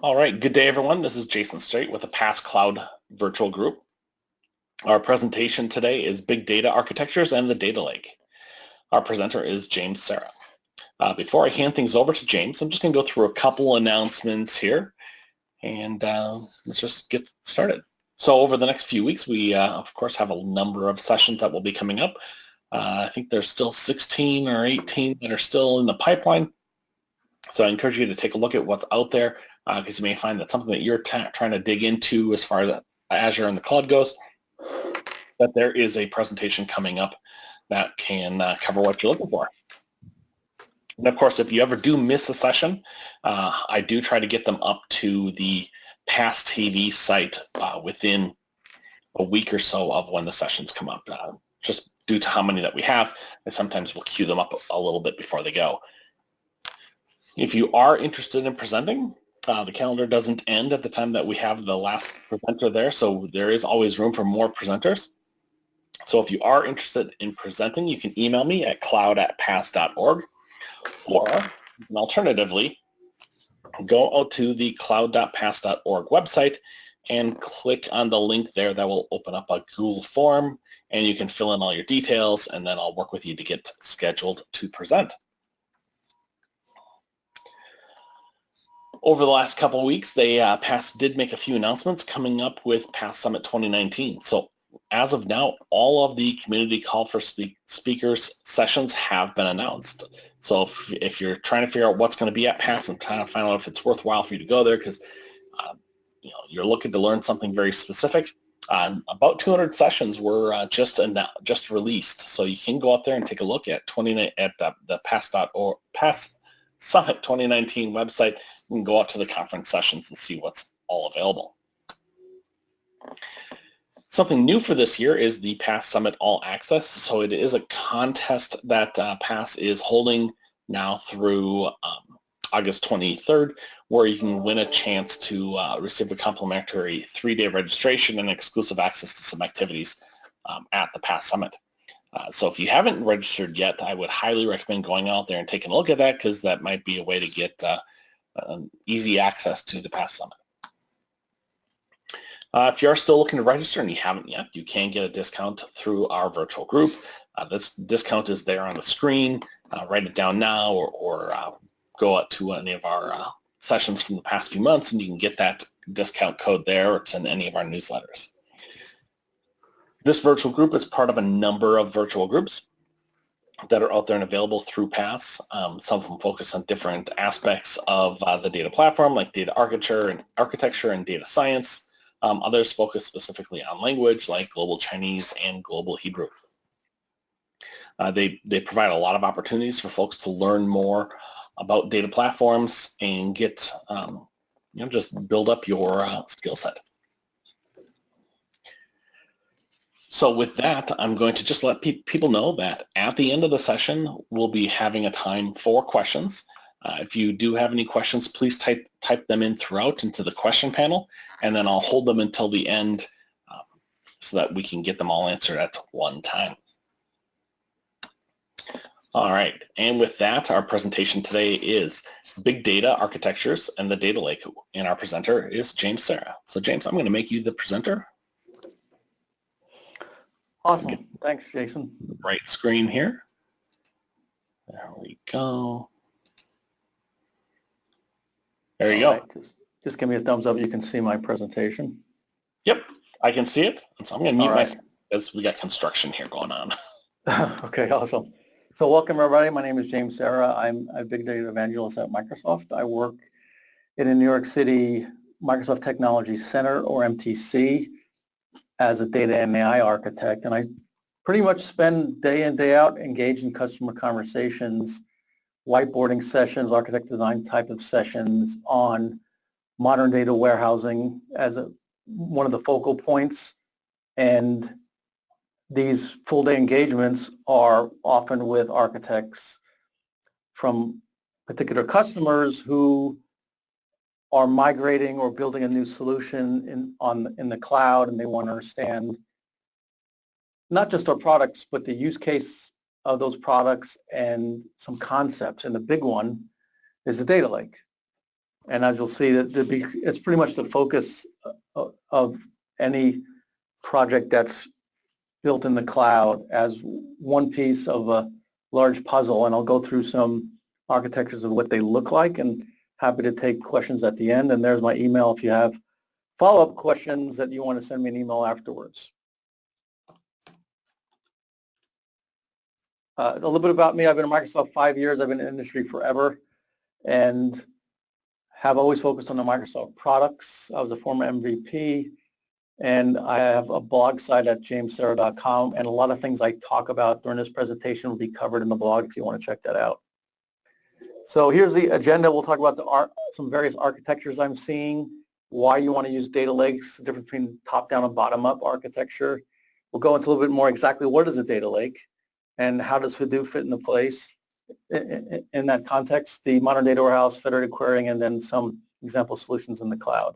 All right, good day everyone. This is Jason Straight with the PaaS Cloud Virtual Group. Our presentation today is Big Data Architectures and the Data Lake. Our presenter is James Serra. Before I hand things over to James, I'm just going to go through a couple announcements here, and let's just get started. So over the next few weeks, we of course have a number of sessions that will be coming up. I think there's still 16 or 18 that are still in the pipeline. So I encourage you to take a look at what's out there, because you may find that something that you're trying to dig into as far as Azure and the cloud goes, that there is a presentation coming up that can cover what you're looking for. And of course, if you ever do miss a session, I do try to get them up to the PaaS TV site within a week or so of when the sessions come up. Just due to how many that we have, and sometimes we'll queue them up a little bit before they go. If you are interested in presenting, the calendar doesn't end at the time that we have the last presenter there, so there is always room for more presenters. So if you are interested in presenting, you can email me at cloud@paas.org, or alternatively, go out to the cloud.paas.org website and click on the link there. That will open up a Google form, and you can fill in all your details, and then I'll work with you to get scheduled to present. Over the last couple of weeks, PaaS did make a few announcements coming up with PaaS Summit 2019. So as of now, all of the community call for speakers sessions have been announced. So if you're trying to figure out what's going to be at PaaS and trying to find out if it's worthwhile for you to go there, because you're looking to learn something very specific, about 200 sessions were just released. So you can go out there and take a look at the PaaS Summit 2019 website. You can go out to the conference sessions and see what's all available. Something new for this year is the PaaS Summit All Access. So it is a contest that PaaS is holding now through August 23rd, where you can win a chance to receive a complimentary 3-day registration and exclusive access to some activities at the PaaS Summit. So if you haven't registered yet, I would highly recommend going out there and taking a look at that, because that might be a way to get easy access to the PaaS Summit. If you are still looking to register and you haven't yet, you can get a discount through our virtual group. This discount is there on the screen. Write it down now, or go out to any of our sessions from the past few months, and you can get that discount code there, or it's in any of our newsletters. This virtual group is part of a number of virtual groups that are out there and available through PaaS. Some of them focus on different aspects of the data platform, like data architecture and data science. Others focus specifically on language, like Global Chinese and Global Hebrew. They provide a lot of opportunities for folks to learn more about data platforms and get, just build up your skill set. So with that, I'm going to just let people know that at the end of the session, we'll be having a time for questions. If you do have any questions, please type them in throughout into the question panel, and then I'll hold them until the end so that we can get them all answered at one time. All right, and with that, our presentation today is Big Data Architectures and the Data Lake, and our presenter is James Serra. So James, I'm going to make you the presenter. Awesome. Thanks, Jason. Right screen here. There we go. There you go. Right. Just give me a thumbs up. You can see my presentation. Yep, I can see it. So I'm going to mute myself as we got construction here going on. Okay, awesome. So welcome, everybody. My name is James Serra. I'm a big data evangelist at Microsoft. I work in a New York City Microsoft Technology Center, or MTC, as a data and AI architect, and I pretty much spend day in, day out engaged in customer conversations, whiteboarding sessions, architect design type of sessions on modern data warehousing as one of the focal points. And these full-day engagements are often with architects from particular customers who are migrating or building a new solution in the cloud, and they want to understand not just our products, but the use case of those products and some concepts. And the big one is the data lake. And as you'll see, that it's pretty much the focus of any project that's built in the cloud as one piece of a large puzzle. And I'll go through some architectures of what they look like, and happy to take questions at the end. And there's my email if you have follow-up questions that you want to send me an email afterwards. A little bit about me. I've been at Microsoft 5 years. I've been in the industry forever and have always focused on the Microsoft products. I was a former MVP, and I have a blog site at jamesserra.com, and a lot of things I talk about during this presentation will be covered in the blog if you want to check that out. So here's the agenda. We'll talk about some various architectures I'm seeing, why you want to use data lakes, the difference between top-down and bottom-up architecture. We'll go into a little bit more exactly what is a data lake and how does Hadoop fit into place in that context, the modern data warehouse, federated querying, and then some example solutions in the cloud.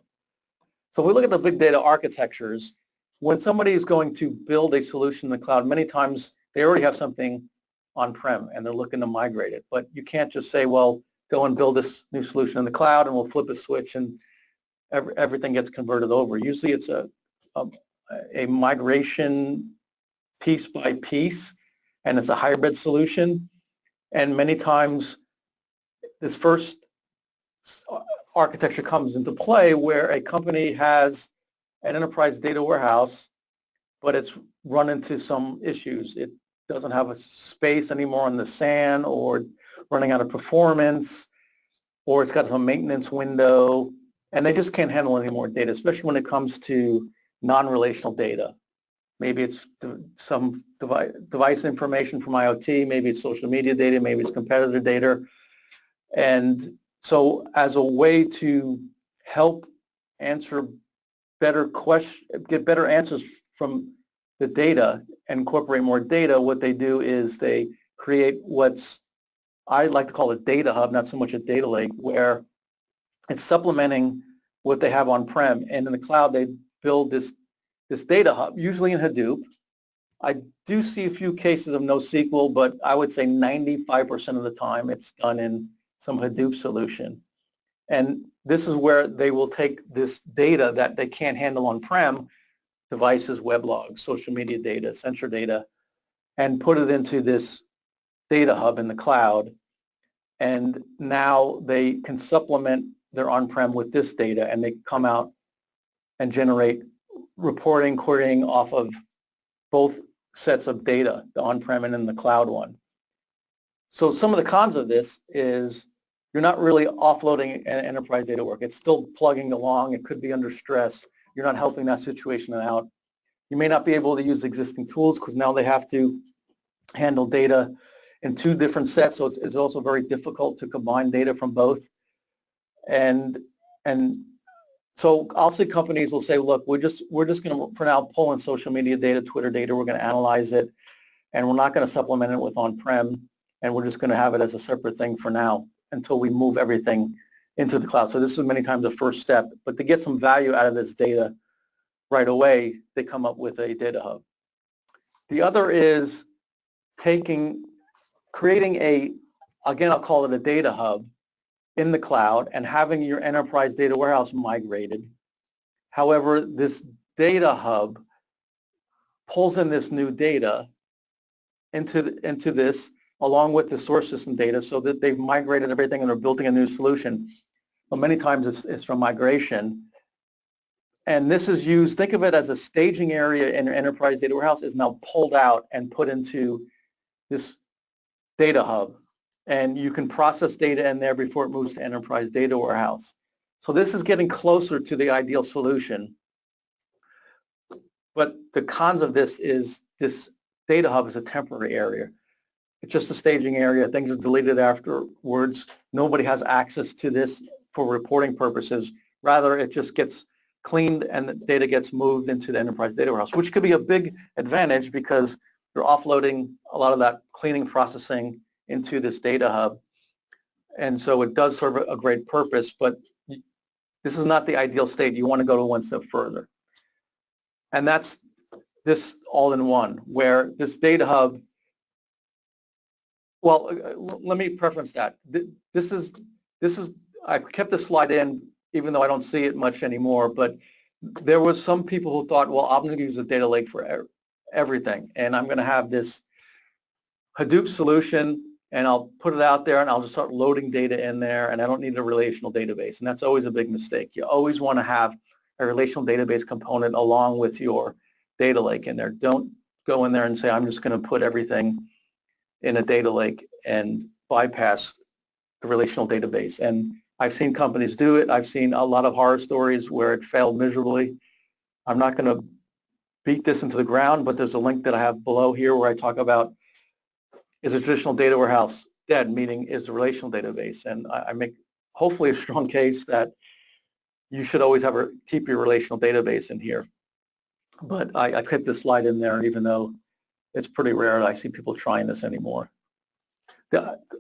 So if we look at the big data architectures, when somebody is going to build a solution in the cloud, many times they already have something on-prem and they're looking to migrate it. But you can't just say, well, go and build this new solution in the cloud and we'll flip a switch and everything gets converted over. Usually it's a migration piece by piece, and it's a hybrid solution. And many times this first architecture comes into play where a company has an enterprise data warehouse, but it's run into some issues. It doesn't have a space anymore on the SAN, or running out of performance, or it's got some maintenance window, and they just can't handle any more data, especially when it comes to non-relational data. Maybe it's some device information from IoT, maybe it's social media data, maybe it's competitor data. And so as a way to help answer better questions, get better answers from the data and incorporate more data, what they do is they create what's, I like to call a data hub, not so much a data lake, where it's supplementing what they have on-prem. And in the cloud, they build this data hub, usually in Hadoop. I do see a few cases of NoSQL, but I would say 95% of the time it's done in some Hadoop solution. And this is where they will take this data that they can't handle on-prem, devices, web logs, social media data, sensor data, and put it into this data hub in the cloud. And now they can supplement their on-prem with this data, and they come out and generate reporting, querying off of both sets of data, the on-prem and then the cloud one. So some of the cons of this is you're not really offloading an enterprise data work. It's still plugging along. It could be under stress. You're not helping that situation out. You may not be able to use existing tools because now they have to handle data in two different sets. So it's also very difficult to combine data from both. And so I'll see companies will say, look, we're just going to, for now, pull in social media data, Twitter data. We're going to analyze it, and we're not going to supplement it with on-prem, and we're just going to have it as a separate thing for now until we move everything into the cloud. So this is many times the first step. But to get some value out of this data right away, they come up with a data hub. The other is creating again, I'll call it a data hub in the cloud and having your enterprise data warehouse migrated. However, this data hub pulls in this new data into this along with the source system data, so that they've migrated everything and they're building a new solution. But many times it's from migration. And this is used, think of it as a staging area in your enterprise data warehouse is now pulled out and put into this data hub. And you can process data in there before it moves to enterprise data warehouse. So this is getting closer to the ideal solution. But the cons of this is this data hub is a temporary area. It's just a staging area. Things are deleted afterwards. Nobody has access to this for reporting purposes. Rather, it just gets cleaned and the data gets moved into the enterprise data warehouse, which could be a big advantage because you're offloading a lot of that cleaning processing into this data hub. And so it does serve a great purpose, but this is not the ideal state. You want to go to one step further. And that's this all-in-one, where this data hub, well, let me preference that. This is I kept the slide in, even though I don't see it much anymore, but there was some people who thought, well, I'm going to use a data lake for everything, and I'm going to have this Hadoop solution, and I'll put it out there, and I'll just start loading data in there, and I don't need a relational database, and that's always a big mistake. You always want to have a relational database component along with your data lake in there. Don't go in there and say, I'm just going to put everything in a data lake and bypass the relational database. And I've seen companies do it. I've seen a lot of horror stories where it failed miserably. I'm not going to beat this into the ground, but there's a link that I have below here where I talk about, is a traditional data warehouse dead, meaning is the relational database? And I make hopefully a strong case that you should always keep your relational database in here. But I kept this slide in there, even though it's pretty rare that I see people trying this anymore.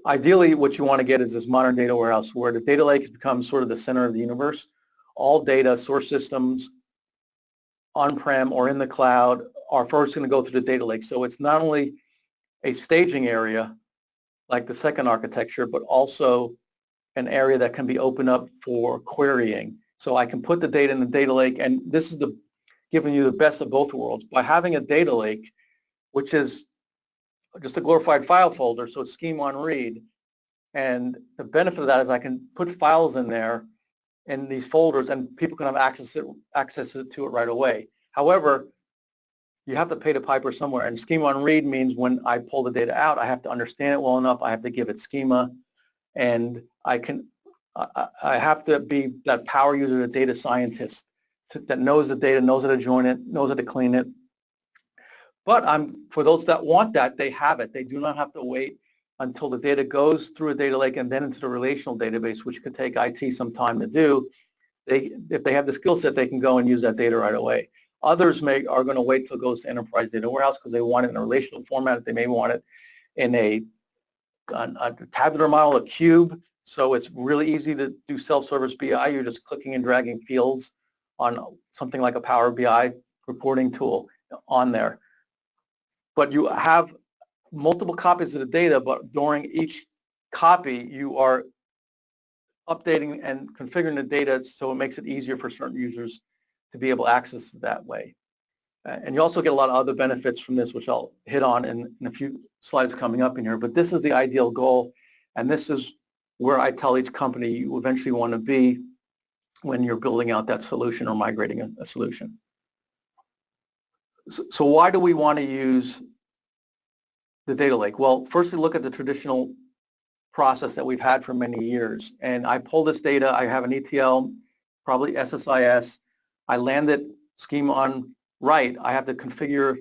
Ideally, what you want to get is this modern data warehouse where the data lake has become sort of the center of the universe. All data, source systems, on-prem or in the cloud, are first going to go through the data lake. So it's not only a staging area like the second architecture, but also an area that can be opened up for querying. So I can put the data in the data lake, and this is giving you the best of both worlds. By having a data lake, which is just a glorified file folder, so it's schema on read, and the benefit of that is I can put files in there in these folders, and people can have access to it right away. However, you have to pay the piper somewhere, and schema on read means when I pull the data out, I have to understand it well enough. I have to give it schema, and I have to be that power user, the data scientist that knows the data, knows how to join it, knows how to clean it. But for those that want that, they have it. They do not have to wait until the data goes through a data lake and then into the relational database, which could take IT some time to do. If they have the skill set, they can go and use that data right away. Others are going to wait till it goes to enterprise data warehouse because they want it in a relational format. They may want it in a tabular model, a cube. So it's really easy to do self-service BI. You're just clicking and dragging fields on something like a Power BI reporting tool on there. But you have multiple copies of the data, but during each copy, you are updating and configuring the data so it makes it easier for certain users to be able to access it that way. And you also get a lot of other benefits from this, which I'll hit on in a few slides coming up in here. But this is the ideal goal, and this is where I tell each company you eventually want to be when you're building out that solution or migrating a solution. So why do we want to use the data lake? Well, first we look at the traditional process that we've had for many years. And I pull this data. I have an ETL, probably SSIS. I land it schema on write. I have to configure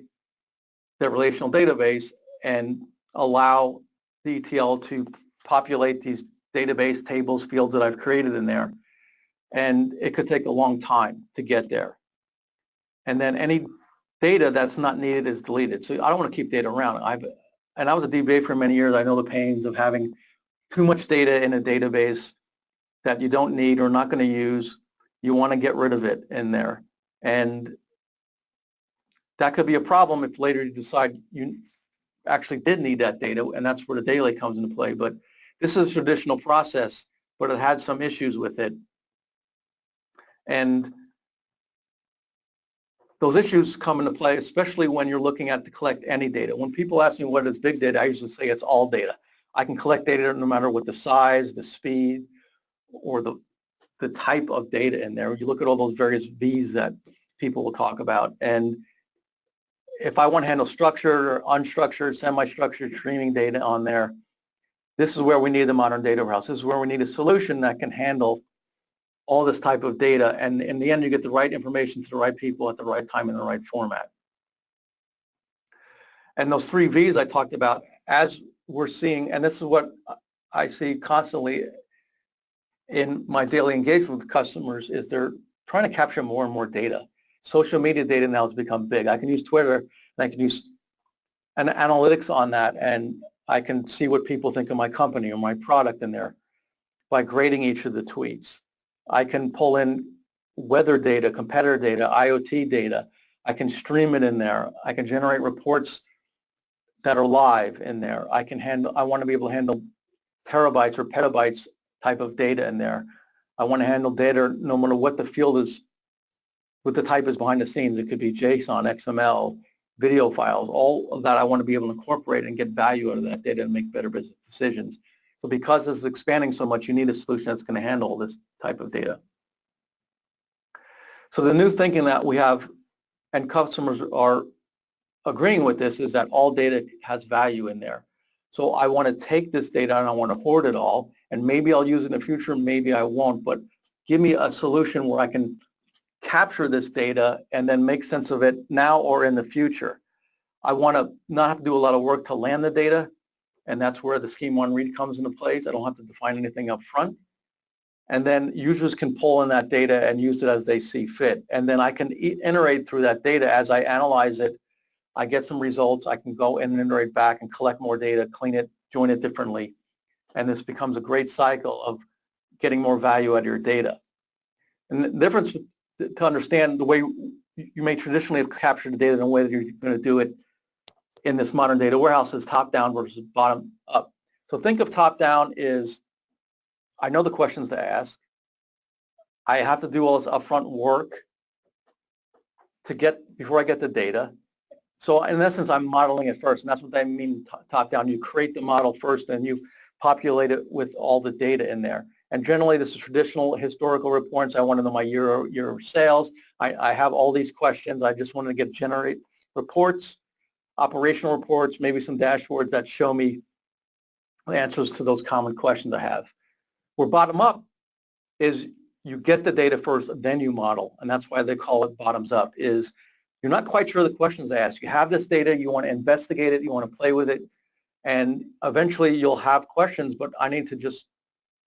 the relational database and allow the ETL to populate these database tables, fields that I've created in there. And it could take a long time to get there. And then any data that's not needed is deleted. So I don't want to keep data around. And I was a DBA for many years. I know the pains of having too much data in a database that you don't need or not going to use. You want to get rid of it in there. And that could be a problem if later you decide you actually did need that data, and that's where the data lake comes into play. But this is a traditional process, but it had some issues with it. And those issues come into play, especially when you're looking at to collect any data. When people ask me what is big data, I usually say it's all data. I can collect data no matter what the size, the speed, or the type of data in there. You look at all those various V's that people will talk about. And if I want to handle structured or unstructured, semi-structured streaming data on there, this is where we need the modern data warehouse. This is where we need a solution that can handle all this type of data, and in the end you get the right information to the right people at the right time in the right format. And those three V's I talked about, as we're seeing, and this is what I see constantly in my daily engagement with customers, is they're trying to capture more and more data. Social media data now has become big. I can use Twitter, and I can use an analytics on that, and I can see what people think of my company or my product in there by grading each of the tweets. I can pull in weather data, competitor data, IoT data. I can stream it in there. I can generate reports that are live in there. I want to be able to handle terabytes or petabytes type of data in there. I want to handle data no matter what the field is, what the type is behind the scenes. It could be JSON, XML, video files, all of that I want to be able to incorporate and get value out of that data and make better business decisions. So because this is expanding so much, you need a solution that's going to handle this type of data. So the new thinking that we have, and customers are agreeing with this, is that all data has value in there. So I want to take this data and I want to hoard it all, and maybe I'll use it in the future, maybe I won't, but give me a solution where I can capture this data and then make sense of it now or in the future. I want to not have to do a lot of work to land the data, and that's where the schema on read comes into place. I don't have to define anything up front. And then users can pull in that data and use it as they see fit. And then I can iterate through that data as I analyze it. I get some results. I can go in and iterate back and collect more data, clean it, join it differently. And this becomes a great cycle of getting more value out of your data. And the difference to understand the way you may traditionally have captured the data in a way that you're going to do it in this modern data warehouse is top-down versus bottom-up. So think of top-down is, I know the questions to ask. I have to do all this upfront work before I get the data. So in essence, I'm modeling it first, and that's what I mean top-down. You create the model first, and you populate it with all the data in there. And generally, this is traditional historical reports. I want to know my year of sales. I have all these questions. I just want to generate reports, operational reports, maybe some dashboards that show me the answers to those common questions I have. Where bottom up is you get the data first, then you model, and that's why they call it bottoms up, is you're not quite sure the questions they ask. You have this data, you want to investigate it, you want to play with it, and eventually you'll have questions, but I need to just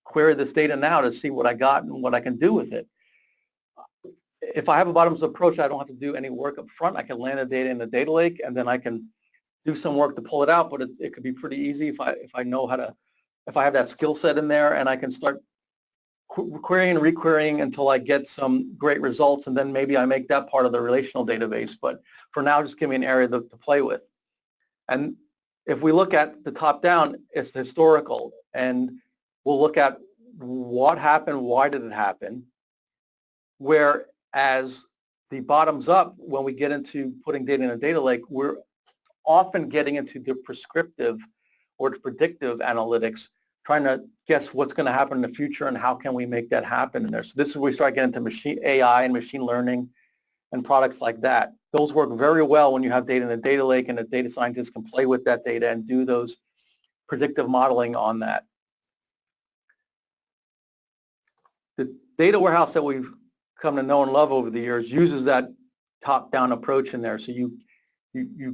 query this data now to see what I got and what I can do with it. If I have a bottoms approach, I don't have to do any work up front. I can land the data in the data lake, and then I can do some work to pull it out, but it could be pretty easy if I know how to, if I have that skill set in there, and I can start querying and requerying until I get some great results, and then maybe I make that part of the relational database. But for now, just give me an area to play with. And if we look at the top down, it's historical, and we'll look at what happened, why did it happen, whereas the bottoms up, when we get into putting data in a data lake, we're often getting into the prescriptive or the predictive analytics, trying to guess what's going to happen in the future and how can we make that happen in there. So this is where we start getting into AI and machine learning and products like that. Those work very well when you have data in a data lake, and the data scientists can play with that data and do those predictive modeling on that. The data warehouse that we've come to know and love over the years uses that top-down approach in there. So you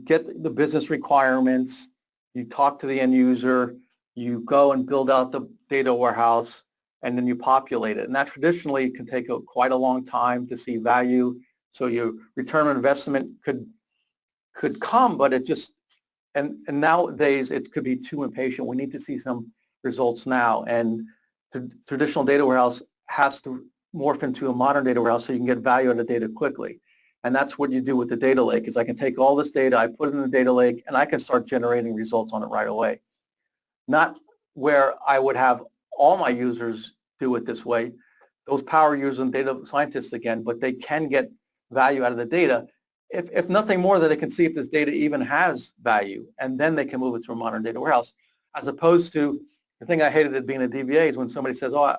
get the business requirements, you talk to the end user, you go and build out the data warehouse, and then you populate it. And that traditionally can take quite a long time to see value. So your return on investment could come, but it just, and nowadays it could be too impatient. We need to see some results now. And the traditional data warehouse has to morph into a modern data warehouse so you can get value out of the data quickly. And that's what you do with the data lake, is I can take all this data, I put it in the data lake, and I can start generating results on it right away. Not where I would have all my users do it this way, those power users and data scientists again, but they can get value out of the data, if nothing more, that they can see if this data even has value, and then they can move it to a modern data warehouse, as opposed to the thing I hated at being a DBA is when somebody says, oh,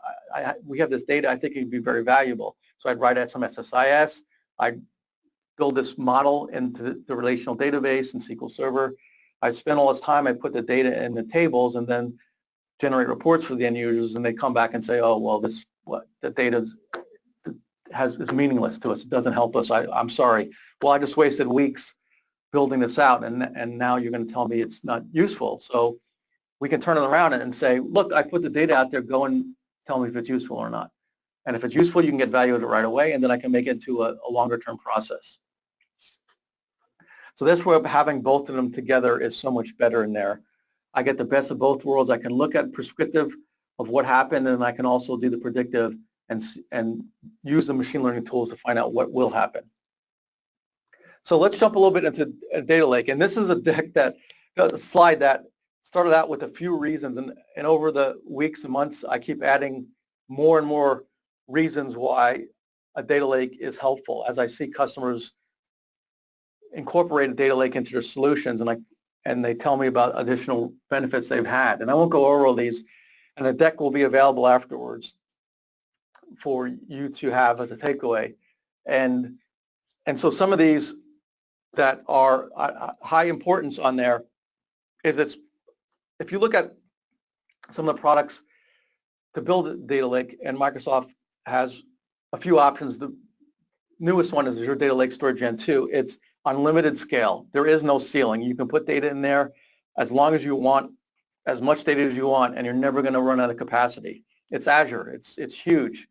we have this data, I think it would be very valuable. So I'd write out some SSIS, I'd build this model into the relational database and SQL Server. I spend all this time, I put the data in the tables and then generate reports for the end users, and they come back and say, oh, well, the data is meaningless to us. It doesn't help us. I'm sorry. Well, I just wasted weeks building this out, and now you're going to tell me it's not useful. So we can turn it around and say, look, I put the data out there, go and tell me if it's useful or not. And if it's useful, you can get value out of it right away, and then I can make it to a longer-term process. So that's where having both of them together is so much better in there. I get the best of both worlds. I can look at prescriptive of what happened, and I can also do the predictive and use the machine learning tools to find out what will happen. So let's jump a little bit into a data lake. And this is a slide that started out with a few reasons, and over the weeks and months, I keep adding more and more reasons why a data lake is helpful as I see customers incorporate a data lake into their solutions, and they tell me about additional benefits they've had. And I won't go over all these, and the deck will be available afterwards for you to have as a takeaway. And so some of these that are high importance on there is if you look at some of the products to build a data lake, and Microsoft has a few options. The newest one is Azure Data Lake Storage Gen 2. It's unlimited scale. There is no ceiling. You can put data in there as long as you want, as much data as you want, and you're never going to run out of capacity. It's Azure. It's huge.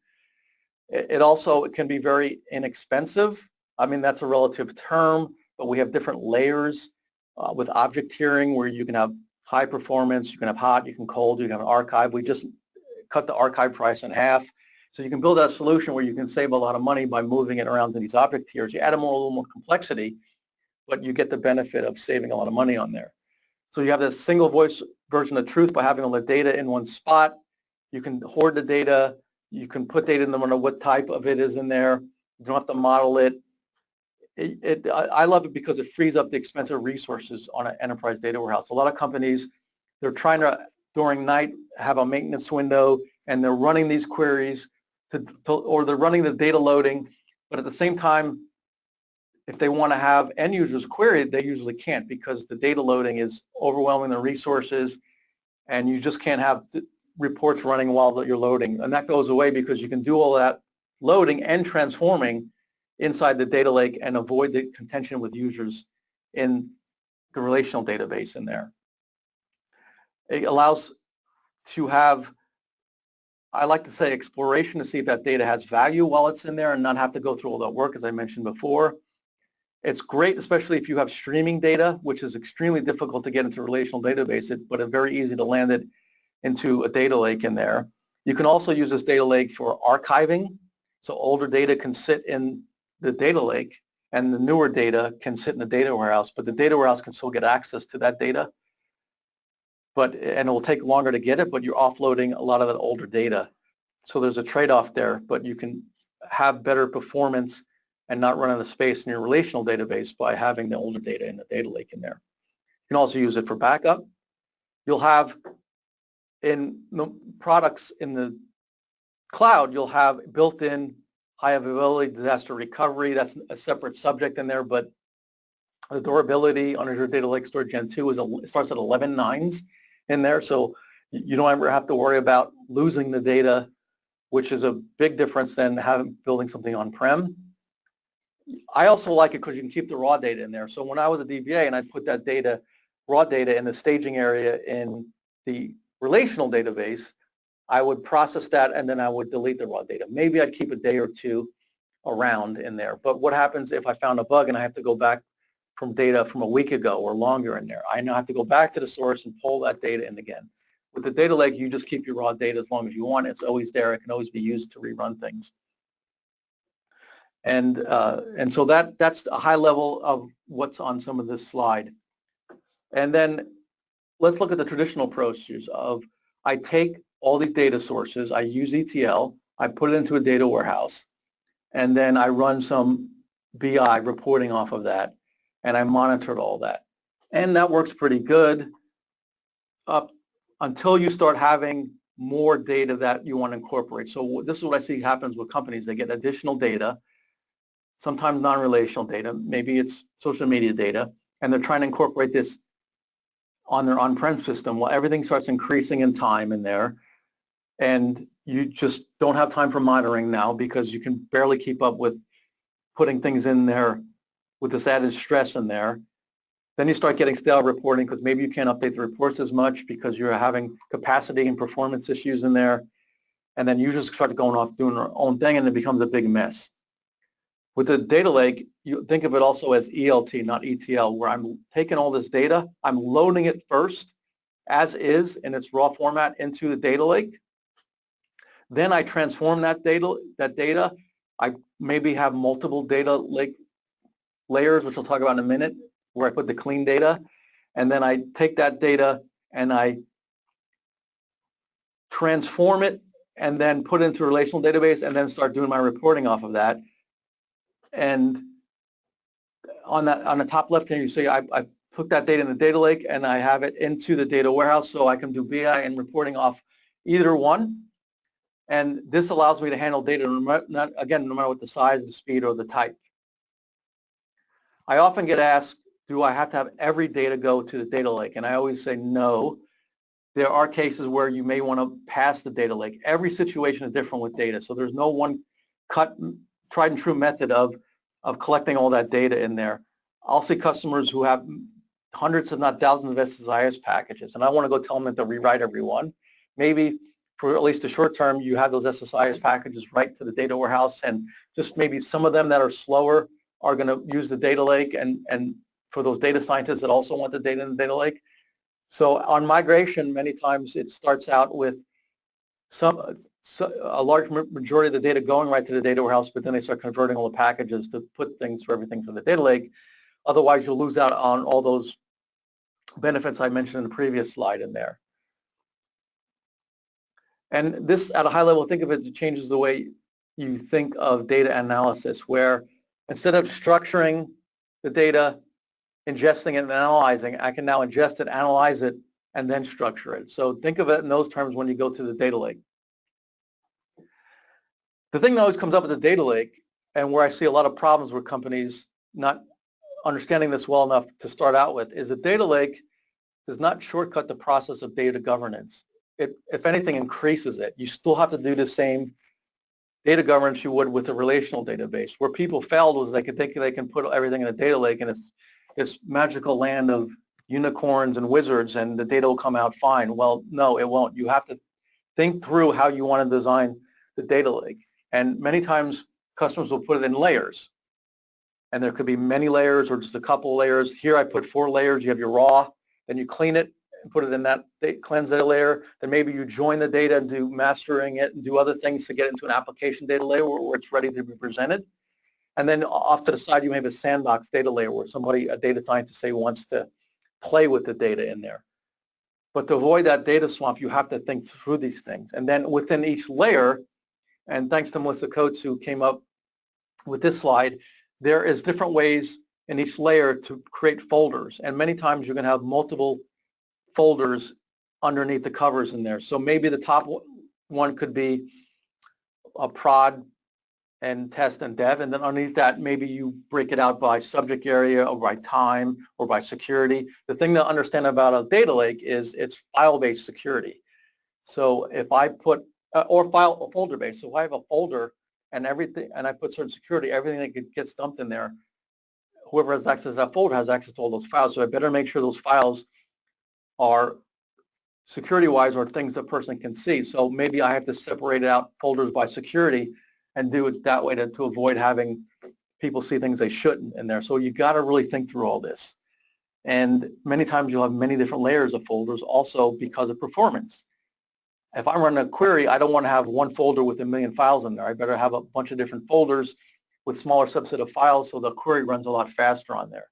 It also can be very inexpensive. I mean, that's a relative term, but we have different layers with object tiering where you can have high performance, you can have hot, you can cold, you can have archive. We just cut the archive price in half. So you can build a solution where you can save a lot of money by moving it around to these object tiers. You add a little more complexity, but you get the benefit of saving a lot of money on there. So you have this single voice version of truth by having all the data in one spot. You can hoard the data. You can put data in no matter what type of it is in there. You don't have to model it. I love it because it frees up the expensive resources on an enterprise data warehouse. A lot of companies, they're trying to, during night, have a maintenance window, and they're running these queries, or they're running the data loading, but at the same time, if they want to have end users queried, they usually can't because the data loading is overwhelming the resources, and you just can't have reports running while you're loading. And that goes away because you can do all that loading and transforming inside the data lake and avoid the contention with users in the relational database in there. It allows to have, I like to say, exploration to see if that data has value while it's in there and not have to go through all that work, as I mentioned before. It's great, especially if you have streaming data, which is extremely difficult to get into a relational database, but it's very easy to land it into a data lake in there. You can also use this data lake for archiving. So older data can sit in the data lake, and the newer data can sit in the data warehouse, but the data warehouse can still get access to that data. And it will take longer to get it, but you're offloading a lot of that older data. So there's a trade-off there, but you can have better performance and not run out of space in your relational database by having the older data in the data lake in there. You can also use it for backup. You'll have in the products in the cloud, you'll have built-in high availability disaster recovery. That's a separate subject in there, but the durability on Azure Data Lake Storage Gen 2 it starts at 11 nines in there, so you don't ever have to worry about losing the data, which is a big difference than building something on-prem. I also like it because you can keep the raw data in there. So when I was a DBA and I put that data, raw data in the staging area in the relational database, I would process that and then I would delete the raw data. Maybe I'd keep a day or two around in there. But what happens if I found a bug and I have to go back from data from a week ago or longer in there? I now have to go back to the source and pull that data in again. With the data lake, you just keep your raw data as long as you want. It's always there. It can always be used to rerun things. And so that's a high level of what's on some of this slide. And then let's look at the traditional approaches of I take all these data sources, I use ETL, I put it into a data warehouse, and then I run some BI reporting off of that, and I monitor all that. And that works pretty good up until you start having more data that you want to incorporate. So this is what I see happens with companies. They get additional data, sometimes non-relational data, maybe it's social media data, and they're trying to incorporate this on their on-prem system. Well, everything starts increasing in time in there, and you just don't have time for monitoring now because you can barely keep up with putting things in there with this added stress in there. Then you start getting stale reporting because maybe you can't update the reports as much because you're having capacity and performance issues in there. And then users start going off doing their own thing, and it becomes a big mess. With the data lake, you think of it also as ELT, not ETL, where I'm taking all this data, I'm loading it first as is in its raw format into the data lake. Then I transform that data. I maybe have multiple data lake layers, which we'll talk about in a minute, where I put the clean data. And then I take that data and I transform it and then put it into a relational database and then start doing my reporting off of that. And on the top left hand, you see I took that data in the data lake and I have it into the data warehouse so I can do BI and reporting off either one. And this allows me to handle data, again, no matter what the size, the speed, or the type. I often get asked, do I have to have every data go to the data lake? And I always say no. There are cases where you may want to pass the data lake. Every situation is different with data, so there's no one tried and true method of collecting all that data in there. I'll see customers who have hundreds, if not thousands, of SSIS packages, and I want to go tell them to rewrite every one. Maybe for at least a short term, you have those SSIS packages right to the data warehouse, and just maybe some of them that are slower are going to use the data lake, and for those data scientists that also want the data in the data lake. So on migration, many times it starts out with a large majority of the data going right to the data warehouse, but then they start converting all the packages to put things for everything from the data lake. Otherwise, you'll lose out on all those benefits I mentioned in the previous slide in there. And this, at a high level, think of it, it changes the way you think of data analysis, where instead of structuring the data, ingesting it and analyzing, I can now ingest it, analyze it, and then structure it. So think of it in those terms when you go to the data lake. The thing that always comes up with the data lake, and where I see a lot of problems with companies not understanding this well enough to start out with, is the data lake does not shortcut the process of data governance. It, if anything, increases it. You still have to do the same data governance you would with a relational database. Where people failed was they could think they can put everything in a data lake and it's this magical land of unicorns and wizards and the data will come out fine. Well, no, it won't. You have to think through how you want to design the data lake. And many times customers will put it in layers. And there could be many layers or just a couple layers. Here I put 4 layers. You have your raw, then you clean it and put it in that cleanse data layer. Then maybe you join the data and do mastering it and do other things to get into an application data layer where it's ready to be presented. And then off to the side, you may have a sandbox data layer where somebody, a data scientist, say wants to play with the data in there. But to avoid that data swamp, you have to think through these things. And then within each layer, and thanks to Melissa Coates who came up with this slide, there is different ways in each layer to create folders. And many times you're going to have multiple folders underneath the covers in there. So maybe the top one could be a prod and test and dev, and then underneath that, maybe you break it out by subject area or by time or by security. The thing to understand about a data lake is it's file-based security. So if I put, or folder-based, so if I have a folder and everything, and I put certain security, everything that gets dumped in there, whoever has access to that folder has access to all those files. So I better make sure those files are security-wise or things the person can see. So maybe I have to separate out folders by security and do it that way to avoid having people see things they shouldn't in there. So you got to really think through all this. And many times you'll have many different layers of folders also because of performance. If I'm running a query, I don't want to have one folder with 1 million files in there. I better have a bunch of different folders with smaller subset of files so the query runs a lot faster on there.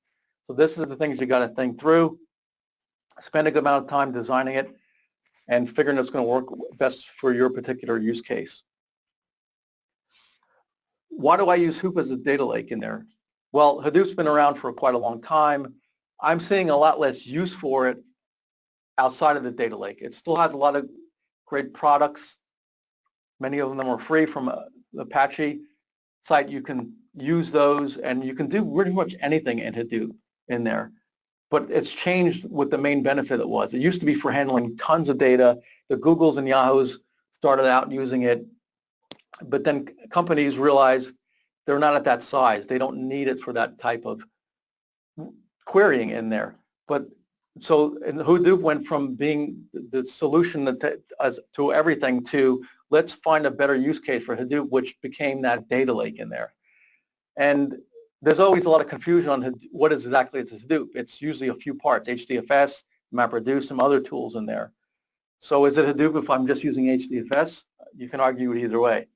So this is the things you got to think through, spend a good amount of time designing it, and figuring it's going to work best for your particular use case. Why do I use Hadoop as a data lake in there? Well, Hadoop's been around for quite a long time. I'm seeing a lot less use for it outside of the data lake. It still has a lot of great products. Many of them are free from the Apache site. You can use those and you can do pretty much anything in Hadoop in there. But it's changed with the main benefit it was. It used to be for handling tons of data. The Googles and Yahoos started out using it, but then companies realized they're not at that size. They don't need it for that type of querying in there. But so Hadoop went from being the solution to everything to let's find a better use case for Hadoop, which became that data lake in there. And there's always a lot of confusion on what is exactly is Hadoop. It's usually a few parts, HDFS, MapReduce, some other tools in there. So is it Hadoop if I'm just using HDFS? You can argue it either way.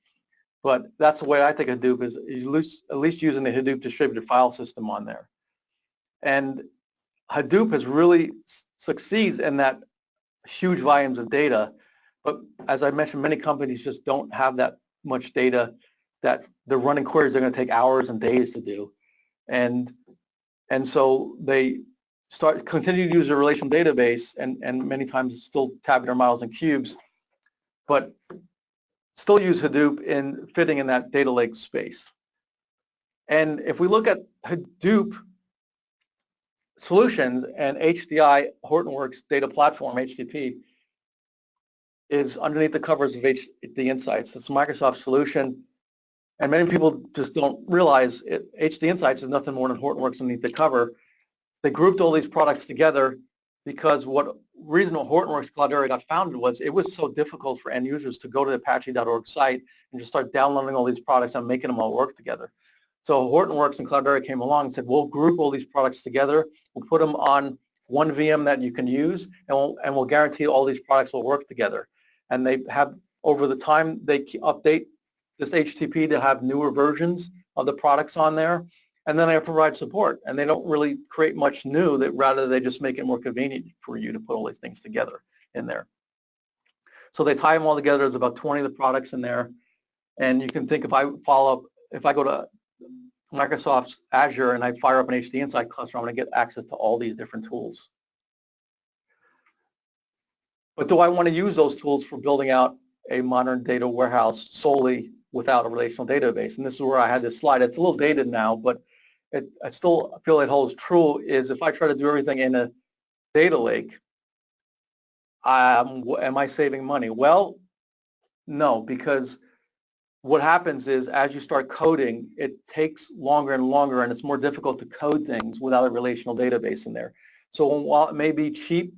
But that's the way I think Hadoop is, at least using the Hadoop distributed file system on there. And Hadoop has really succeeds in that huge volumes of data. But as I mentioned, many companies just don't have that much data, that they're running queries they're going to take hours and days to do. And so they continue to use a relational database, and many times still tabular models and cubes, but still use Hadoop in fitting in that data lake space. And if we look at Hadoop solutions, and HDI, Hortonworks Data Platform, HDP, is underneath the covers of HD Insights. It's a Microsoft solution, and many people just don't realize HD Insights is nothing more than Hortonworks underneath the cover. They grouped all these products together because reason Hortonworks Cloudera got founded was it was so difficult for end users to go to the Apache.org site and just start downloading all these products and making them all work together. So Hortonworks and Cloudera came along and said, we'll group all these products together, we'll put them on one VM that you can use, and we'll guarantee all these products will work together. And they have, over the time, they update this HTTP to have newer versions of the products on there, and then they provide support. And they don't really create much new, that rather they just make it more convenient for you to put all these things together in there. So they tie them all together. There's about 20 of the products in there. And you can think, if I go to Microsoft's Azure and I fire up an HD Insight cluster, I'm going to get access to all these different tools. But do I want to use those tools for building out a modern data warehouse solely without a relational database? And this is where I had this slide. It's a little dated now, but I still feel it holds true, is if I try to do everything in a data lake, am I saving money? Well, no, because what happens is as you start coding, it takes longer and longer, and it's more difficult to code things without a relational database in there. So while it may be cheap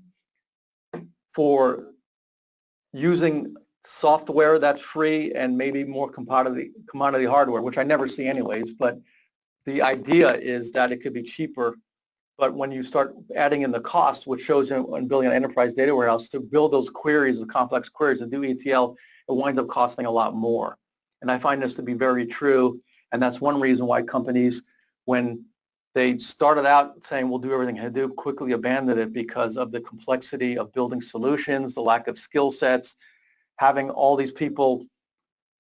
for using software that's free and maybe more commodity hardware, which I never see anyways, but the idea is that it could be cheaper. But when you start adding in the cost, which shows in building an enterprise data warehouse, to build those queries, the complex queries, to do ETL, it winds up costing a lot more. And I find this to be very true, and that's one reason why companies, when they started out saying we'll do everything Hadoop, quickly abandoned it because of the complexity of building solutions, the lack of skill sets, having all these people,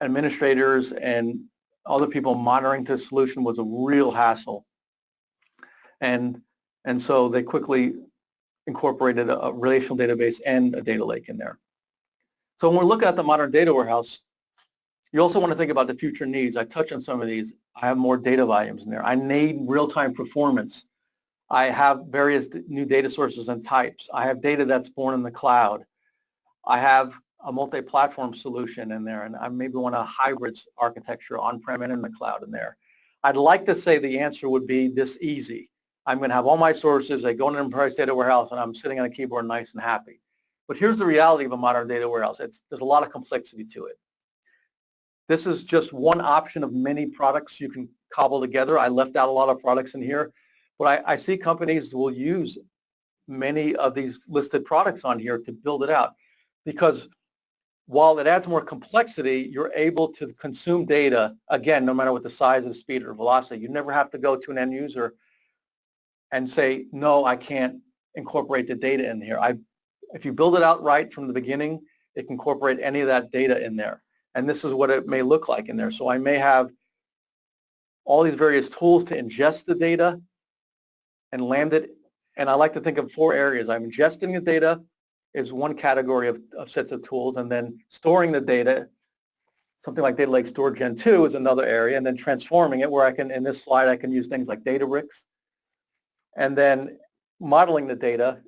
administrators and other people monitoring the solution was a real hassle. And so they quickly incorporated a relational database and a data lake in there. So when we're looking at the modern data warehouse, you also want to think about the future needs. I touched on some of these. I have more data volumes in there. I need real-time performance. I have various new data sources and types. I have data that's born in the cloud. I have a multi-platform solution in there, and I maybe want a hybrid architecture on-prem and in the cloud in there. I'd like to say the answer would be this easy. I'm going to have all my sources. I go in an enterprise data warehouse, and I'm sitting on a keyboard nice and happy. But here's the reality of a modern data warehouse. There's a lot of complexity to it. This is just one option of many products you can cobble together. I left out a lot of products in here, but I see companies will use many of these listed products on here to build it out, because while it adds more complexity, you're able to consume data, again, no matter what the size and speed or velocity. You never have to go to an end user and say, no, I can't incorporate the data in here. If you build it out right from the beginning, it can incorporate any of that data in there. And this is what it may look like in there. So I may have all these various tools to ingest the data and land it. And I like to think of 4 areas. I'm ingesting the data is one category of sets of tools, and then storing the data, something like Data Lake Store Gen 2 is another area, and then transforming it, where I can, in this slide, I can use things like Databricks, and then modeling the data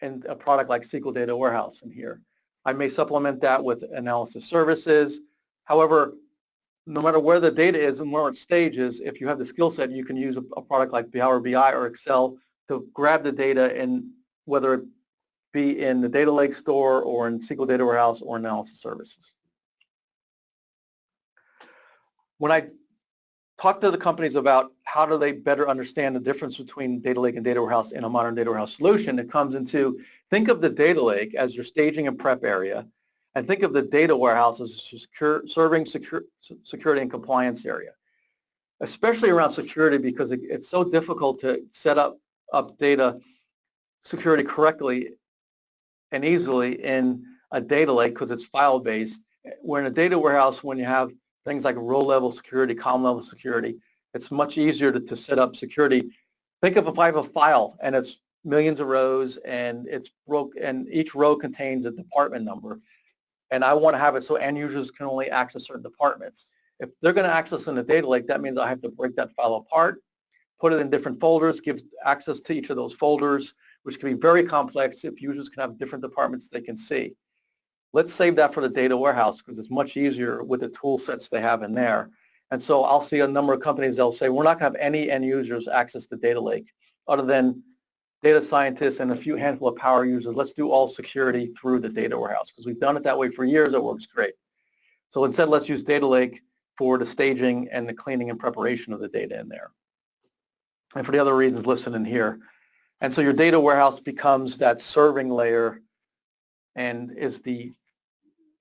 in a product like SQL Data Warehouse in here. I may supplement that with analysis services. However, no matter where the data is and where its stage is, if you have the skill set, you can use a product like Power BI or Excel to grab the data, and whether it be in the Data Lake Store or in SQL Data Warehouse or analysis services. When I talk to the companies about how do they better understand the difference between data lake and data warehouse in a modern data warehouse solution, it comes into, think of the data lake as your staging and prep area, and think of the data warehouse as serving security and compliance area, especially around security, because it's so difficult to set up data security correctly and easily in a data lake because it's file-based. Where in a data warehouse, when you have things like row-level security, column-level security, it's much easier to set up security. Think of if I have a file and it's millions of rows and it's broke, and each row contains a department number, and I want to have it so end users can only access certain departments. If they're going to access in a data lake, that means I have to break that file apart, put it in different folders, give access to each of those folders, which can be very complex if users can have different departments they can see. Let's save that for the data warehouse because it's much easier with the tool sets they have in there. And so I'll see a number of companies, they'll say, we're not going to have any end users access the data lake other than data scientists and a few handful of power users. Let's do all security through the data warehouse because we've done it that way for years. It works great. So instead, let's use data lake for the staging and the cleaning and preparation of the data in there. And for the other reasons listed in here. And so your data warehouse becomes that serving layer and is the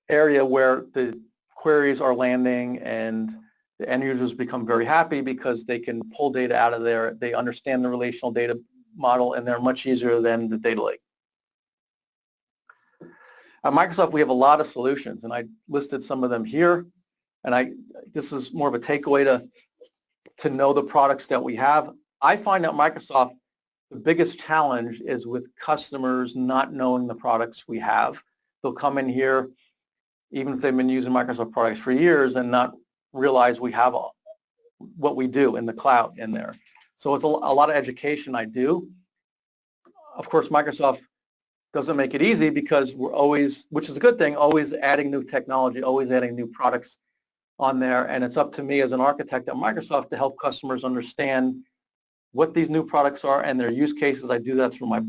area where the queries are landing, and the end users become very happy because they can pull data out of there. They understand the relational data model, and they're much easier than the data lake. At Microsoft, we have a lot of solutions, and I listed some of them here. And this is more of a takeaway to know the products that we have. I find at Microsoft, the biggest challenge is with customers not knowing the products we have. They'll come in here, even if they've been using Microsoft products for years, and not realize we have what we do in the cloud in there. So it's a lot of education I do. Of course, Microsoft doesn't make it easy because we're always, which is a good thing, always adding new technology, always adding new products on there. And it's up to me as an architect at Microsoft to help customers understand what these new products are and their use cases. I do that through my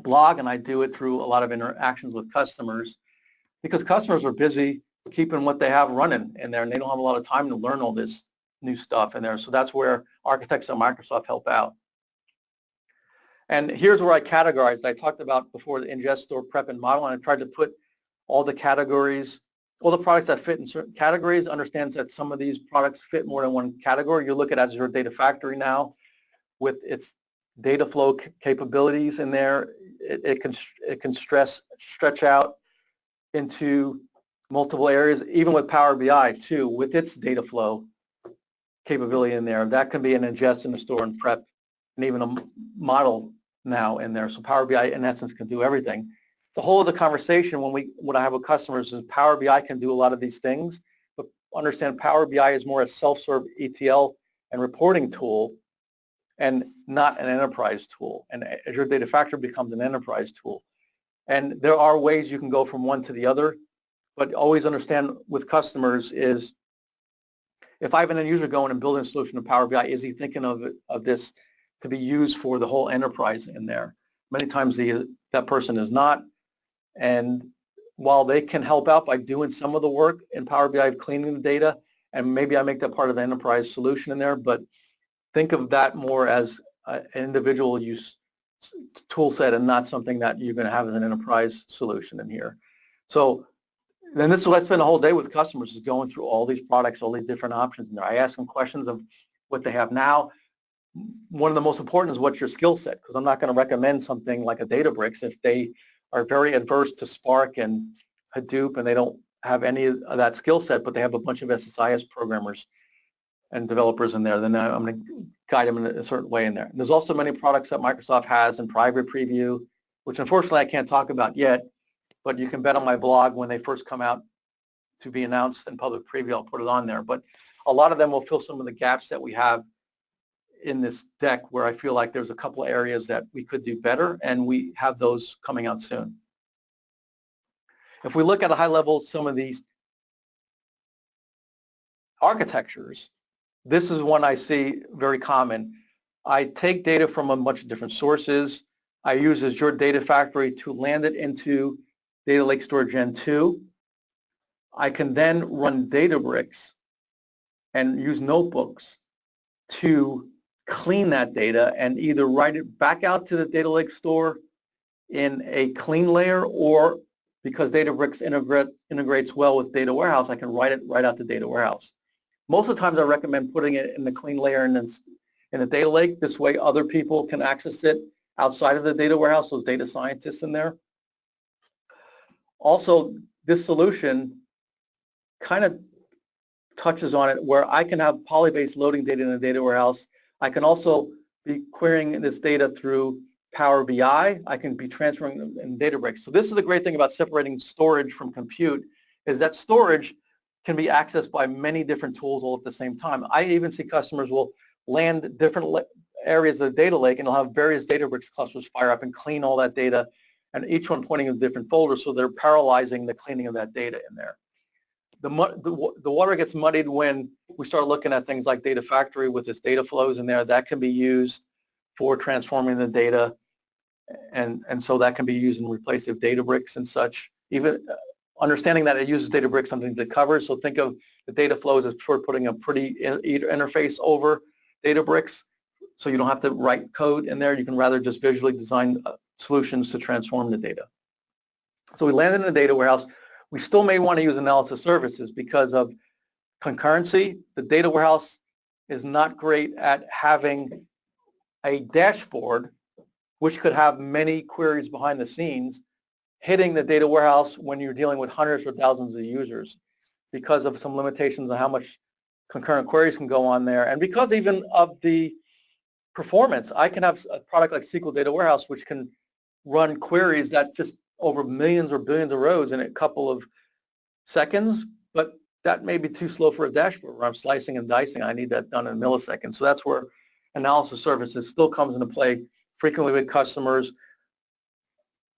blog, and I do it through a lot of interactions with customers because customers are busy keeping what they have running in there, and they don't have a lot of time to learn all this new stuff in there. So that's where architects at Microsoft help out. And here's where I categorized. I talked about before the ingest, store, prep, and model, and I tried to put all the categories, all the products that fit in certain categories, understands that some of these products fit more than one category. You look at Azure Data Factory now with its data flow capabilities in there. It can stretch out into multiple areas, even with Power BI too, with its data flow capability in there. That can be an ingest and a store and prep, and even a model now in there. So Power BI in essence can do everything. The whole of the conversation when I have with customers is Power BI can do a lot of these things, but understand Power BI is more a self-serve ETL and reporting tool and not an enterprise tool. And Azure Data Factory becomes an enterprise tool. And there are ways you can go from one to the other, but always understand with customers is if I have an end user going and building a solution to Power BI, is he thinking of this to be used for the whole enterprise in there? Many times that person is not. And while they can help out by doing some of the work in Power BI, cleaning the data, and maybe I make that part of the enterprise solution in there, but think of that more as an individual use tool set and not something that you're going to have as an enterprise solution in here. So then this is what I spend the whole day with customers, is going through all these products, all these different options in there. I ask them questions of what they have now. One of the most important is what's your skill set, because I'm not going to recommend something like a Databricks if they are very adverse to Spark and Hadoop and they don't have any of that skill set, but they have a bunch of SSIS programmers and developers in there. Then I'm going to guide them in a certain way in there. And there's also many products that Microsoft has in private preview, which unfortunately I can't talk about yet, but you can bet on my blog when they first come out to be announced in public preview, I'll put it on there. But a lot of them will fill some of the gaps that we have in this deck where I feel like there's a couple of areas that we could do better, and we have those coming out soon. If we look at a high level, some of these architectures, this is one I see very common. I take data from a bunch of different sources. I use Azure Data Factory to land it into Data Lake Store Gen 2. I can then run Databricks and use notebooks to clean that data and either write it back out to the Data Lake Store in a clean layer, or because Databricks integrates well with Data Warehouse, I can write it right out to Data Warehouse. Most of the times I recommend putting it in the clean layer and then in the Data Lake. This way other people can access it outside of the Data Warehouse, those data scientists in there. Also, this solution kind of touches on it where I can have poly-based loading data in a data warehouse. I can also be querying this data through Power BI. I can be transferring them in Databricks. So this is the great thing about separating storage from compute, is that storage can be accessed by many different tools all at the same time. I even see customers will land different areas of the data lake and they'll have various Databricks clusters fire up and clean all that data, and each one pointing to different folders, so they're parallelizing the cleaning of that data in there. The water gets muddied when we start looking at things like Data Factory with its data flows in there. That can be used for transforming the data, and so that can be used in replace of Databricks and such. Even understanding that it uses Databricks, something that covers, so think of the data flows as sort of putting a pretty interface over Databricks, so you don't have to write code in there. You can rather just visually design solutions to transform the data. So we landed in a data warehouse. We still may want to use analysis services because of concurrency. The data warehouse is not great at having a dashboard which could have many queries behind the scenes hitting the data warehouse when you're dealing with hundreds or thousands of users because of some limitations on how much concurrent queries can go on there. And because even of the performance, I can have a product like SQL Data Warehouse which can run queries that just over millions or billions of rows in a couple of seconds, but that may be too slow for a dashboard where I'm slicing and dicing. I need that done in milliseconds. So that's where analysis services still comes into play frequently with customers.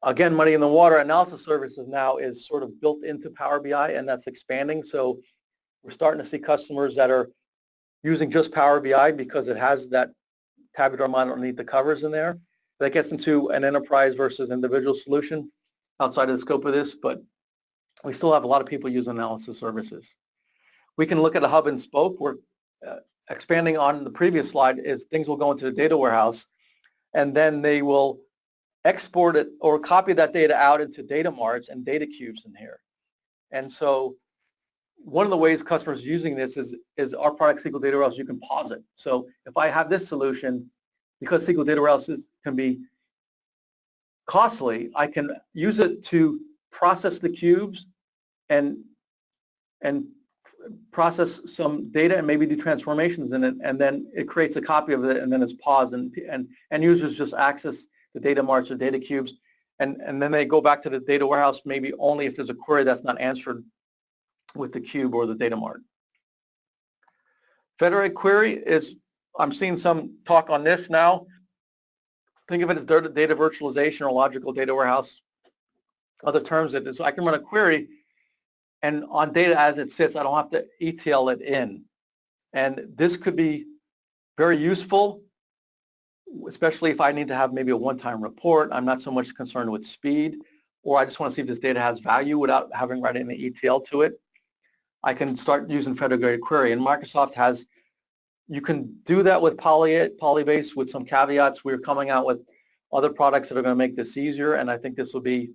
Again, money in the water. Analysis services now is sort of built into Power BI, and that's expanding. So we're starting to see customers that are using just Power BI because it has that tabular model underneath the covers in there. That gets into an enterprise versus individual solution outside of the scope of this, but we still have a lot of people use analysis services. We can look at a hub and spoke. We're expanding on the previous slide is things will go into the data warehouse, and then they will export it or copy that data out into data marts and data cubes in here. And so one of the ways customers are using this is our product SQL Data Warehouse, you can pause it. So if I have this solution, because SQL Data Warehouses can be costly, I can use it to process the cubes and process some data and maybe do transformations in it, and then it creates a copy of it, and then it's paused, and users just access the data marts or data cubes, and then they go back to the data warehouse maybe only if there's a query that's not answered with the cube or the data mart. Federated Query is, I'm seeing some talk on this now. Think of it as data virtualization or logical data warehouse. Other terms of it is I can run a query, and on data as it sits, I don't have to ETL it in. And this could be very useful, especially if I need to have maybe a one-time report. I'm not so much concerned with speed, or I just want to see if this data has value without having write any ETL to it. I can start using Federated Query, and Microsoft has, you can do that with Polybase with some caveats. We're coming out with other products that are going to make this easier, and I think this will be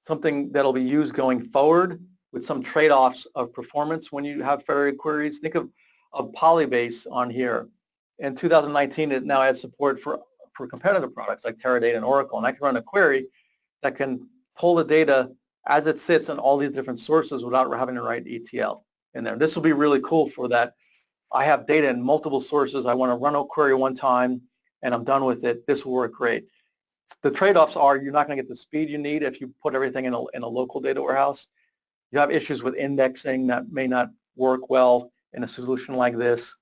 something that'll be used going forward with some trade-offs of performance when you have Federated Queries. Think of Polybase on here. In 2019, it now has support for competitive products like Teradata and Oracle, and I can run a query that can pull the data as it sits on all these different sources without having to write ETL in there. This will be really cool for that. I have data in multiple sources. I want to run a query one time, and I'm done with it. This will work great. The trade-offs are you're not going to get the speed you need if you put everything in a local data warehouse. You have issues with indexing that may not work well in a solution like this.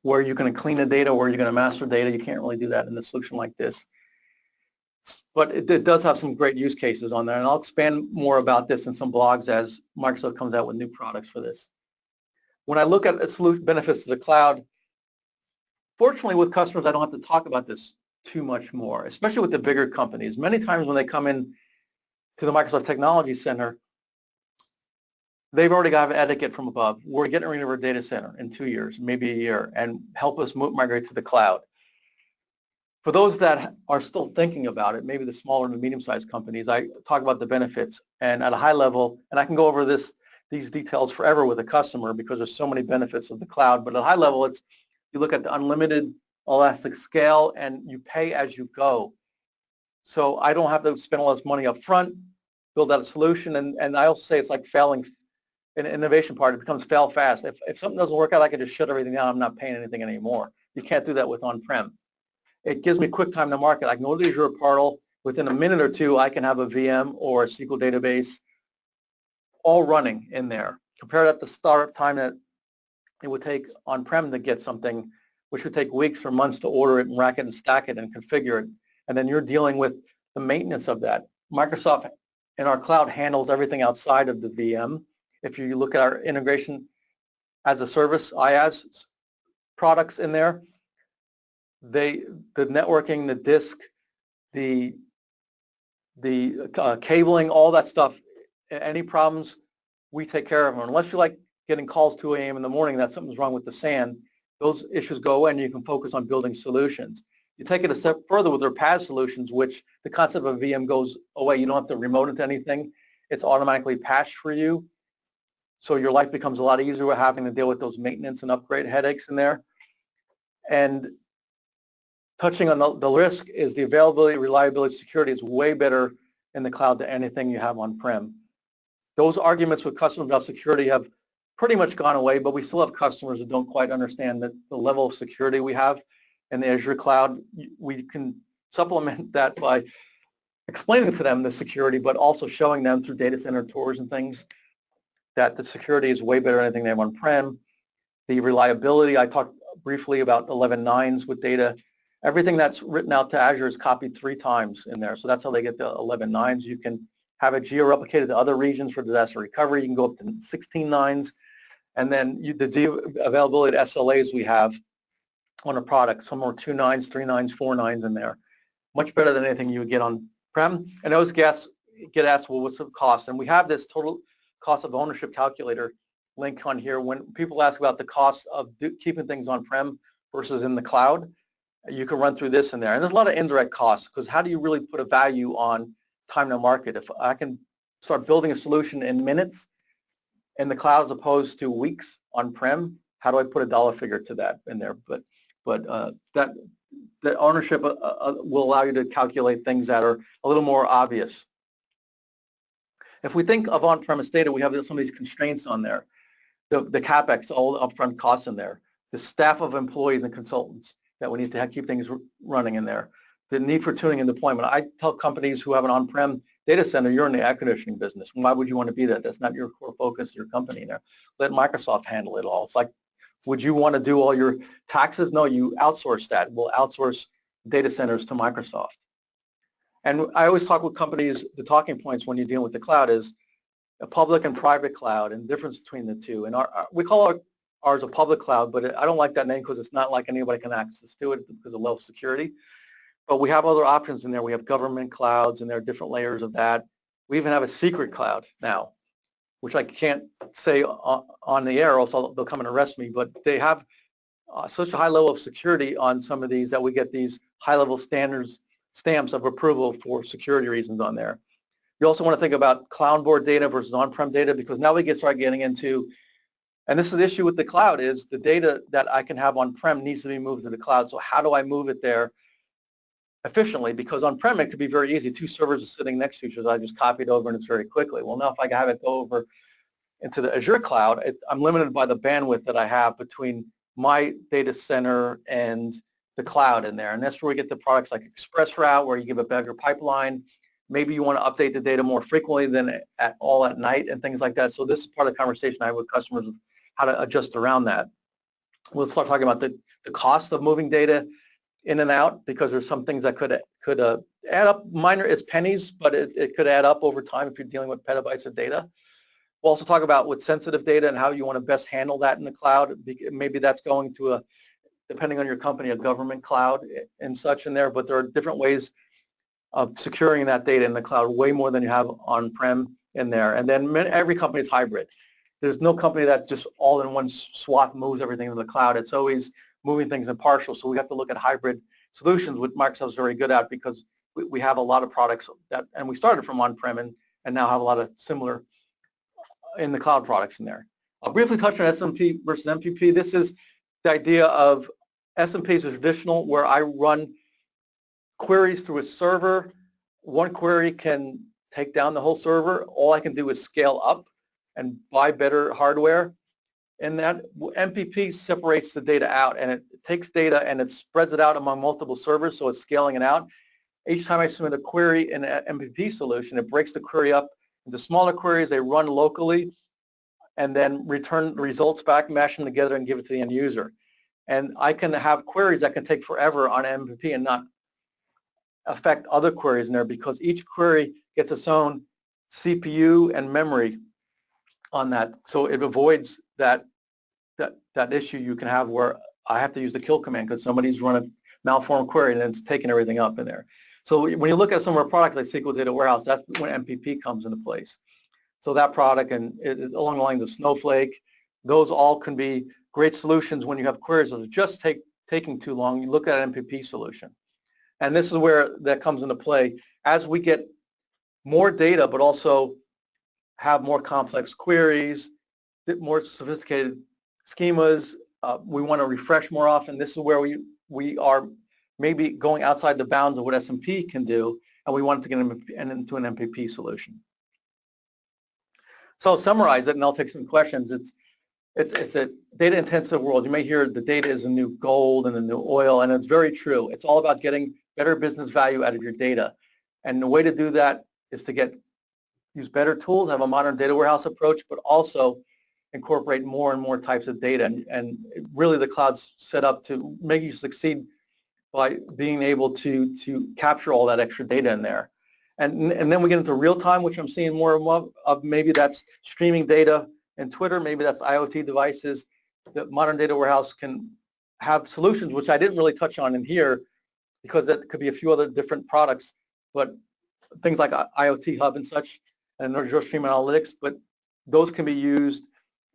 Where you're going to clean the data, where you're going to master data, you can't really do that in a solution like this. But it does have some great use cases on there, and I'll expand more about this in some blogs as Microsoft comes out with new products for this. When I look at the solution benefits to the cloud, fortunately with customers, I don't have to talk about this too much more, especially with the bigger companies. Many times when they come in to the Microsoft Technology Center, they've already got an etiquette from above. We're getting rid of our data center in 2 years, maybe a year, and help us migrate to the cloud. For those that are still thinking about it, maybe the smaller and medium-sized companies, I talk about the benefits, and at a high level, and I can go over these details forever with a customer because there's so many benefits of the cloud, but at a high level, it's you look at the unlimited elastic scale and you pay as you go. So I don't have to spend all this money up front. build out a solution. And I also say it's like failing in the innovation part. It becomes fail fast. If something doesn't work out, I can just shut everything down. I'm not paying anything anymore. You can't do that with on-prem. It gives me quick time to market. I can go to the Azure portal. Within a minute or two, I can have a VM or a SQL database all running in there. Compare that to startup time that it would take on-prem to get something, which would take weeks or months to order it and rack it and stack it and configure it. And then you're dealing with the maintenance of that. Microsoft in our cloud handles everything outside of the VM. If you look at our integration as a service, IaaS products in there, the networking, the disk, the cabling, all that stuff, any problems, we take care of them. Unless you like getting calls 2 a.m. in the morning that something's wrong with the SAN, those issues go away and you can focus on building solutions. You take it a step further with their PaaS solutions, which the concept of VM goes away. You don't have to remote into anything. It's automatically patched for you. So your life becomes a lot easier with having to deal with those maintenance and upgrade headaches in there. And touching on the risk is the availability, reliability, security is way better in the cloud than anything you have on-prem. Those arguments with customers about security have pretty much gone away, but we still have customers that don't quite understand the level of security we have in the Azure cloud. We can supplement that by explaining to them the security, but also showing them through data center tours and things that the security is way better than anything they have on-prem. The reliability, I talked briefly about 11.9s with data. Everything that's written out to Azure is copied 3 times in there. So that's how they get the 11.9s. You can have it geo-replicated to other regions for disaster recovery. You can go up to 16.9s. And then the geo-availability SLAs we have on a product, some more 2.9s, 3.9s, 4.9s in there. Much better than anything you would get on-prem. And I always get asked, well, what's the cost? And we have this total cost of ownership calculator link on here. When people ask about the cost of keeping things on-prem versus in the cloud, you can run through this in there. And there's a lot of indirect costs, because how do you really put a value on time to market? If I can start building a solution in minutes in the cloud as opposed to weeks on-prem, how do I put a dollar figure to that in there? But that ownership will allow you to calculate things that are a little more obvious. If we think of on-premise data, we have some of these constraints on there. The CapEx, all the upfront costs in there. The staff of employees and consultants that we need to keep things running in there. The need for tuning and deployment. I tell companies who have an on-prem data center, you're in the air conditioning business. Why would you want to be that? That's not your core focus of your company there. Let Microsoft handle it all. It's like, would you want to do all your taxes? No, you outsource that. We'll outsource data centers to Microsoft. And I always talk with companies, the talking points when you're dealing with the cloud is a public and private cloud and the difference between the two. And we call ours a public cloud, but I don't like that name because it's not like anybody can access to it because of low security. But we have other options in there. We have government clouds, and there are different layers of that. We even have a secret cloud now, which I can't say on the air, else they'll come and arrest me. But they have such a high level of security on some of these that we get these high-level stamps of approval for security reasons on there. You also want to think about cloud-board data versus on-prem data, because now we start getting into, and this is the issue with the cloud, is the data that I can have on-prem needs to be moved to the cloud. So how do I move it there efficiently? Because on-prem it could be very easy. 2 servers are sitting next to each other. I just copy it over and it's very quickly. Well, now if I have it go over into the Azure cloud, I'm limited by the bandwidth that I have between my data center and the cloud in there. And that's where we get the products like ExpressRoute, where you give a better pipeline. Maybe you want to update the data more frequently than at night and things like that. So this is part of the conversation I have with customers of how to adjust around that. We'll start talking about the cost of moving data in and out, because there's some things that could add up. Minor, it's pennies, but it could add up over time if you're dealing with petabytes of data. We'll also talk about with sensitive data and how you want to best handle that in the cloud. Maybe that's going to depending on your company, a government cloud and such in there, but there are different ways of securing that data in the cloud, way more than you have on-prem in there. And then every company is hybrid. There's no company that just all in one swath moves everything to the cloud. It's always moving things in partial. So we have to look at hybrid solutions, which Microsoft's very good at, because we have a lot of products that, and we started from on-prem and now have a lot of similar in the cloud products in there. I'll briefly touch on SMP versus MPP. This is the idea of SMP is traditional, where I run queries through a server. One query can take down the whole server. All I can do is scale up and buy better hardware. And that MPP separates the data out, and it takes data and it spreads it out among multiple servers, so it's scaling it out. Each time I submit a query in an MPP solution, it breaks the query up into smaller queries. They run locally and then return the results back, mash them together, and give it to the end user. And I can have queries that can take forever on MPP and not affect other queries in there, because each query gets its own CPU and memory on that. So it avoids that issue you can have where I have to use the kill command because somebody's run a malformed query and it's taking everything up in there. So when you look at some of our products like SQL Data Warehouse, that's when MPP comes into place. So that product, and along the lines of Snowflake, those all can be great solutions when you have queries that are just taking too long. You look at an MPP solution. And this is where that comes into play. As we get more data, but also have more complex queries, more sophisticated schemas, we want to refresh more often. This is where we are maybe going outside the bounds of what SMP can do, and we want to get into an MPP solution. So I'll summarize it, and I'll take some questions. It's a data-intensive world. You may hear the data is the new gold and the new oil, and it's very true. It's all about getting better business value out of your data. And the way to do that is to use better tools, have a modern data warehouse approach, but also incorporate more and more types of data. And really the cloud's set up to make you succeed by being able to capture all that extra data in there. And then we get into real time, which I'm seeing more and more of. Maybe that's streaming data in Twitter, maybe that's IoT devices. The modern data warehouse can have solutions, which I didn't really touch on in here because that could be a few other different products, but things like IoT Hub and such, and Azure Stream Analytics, but those can be used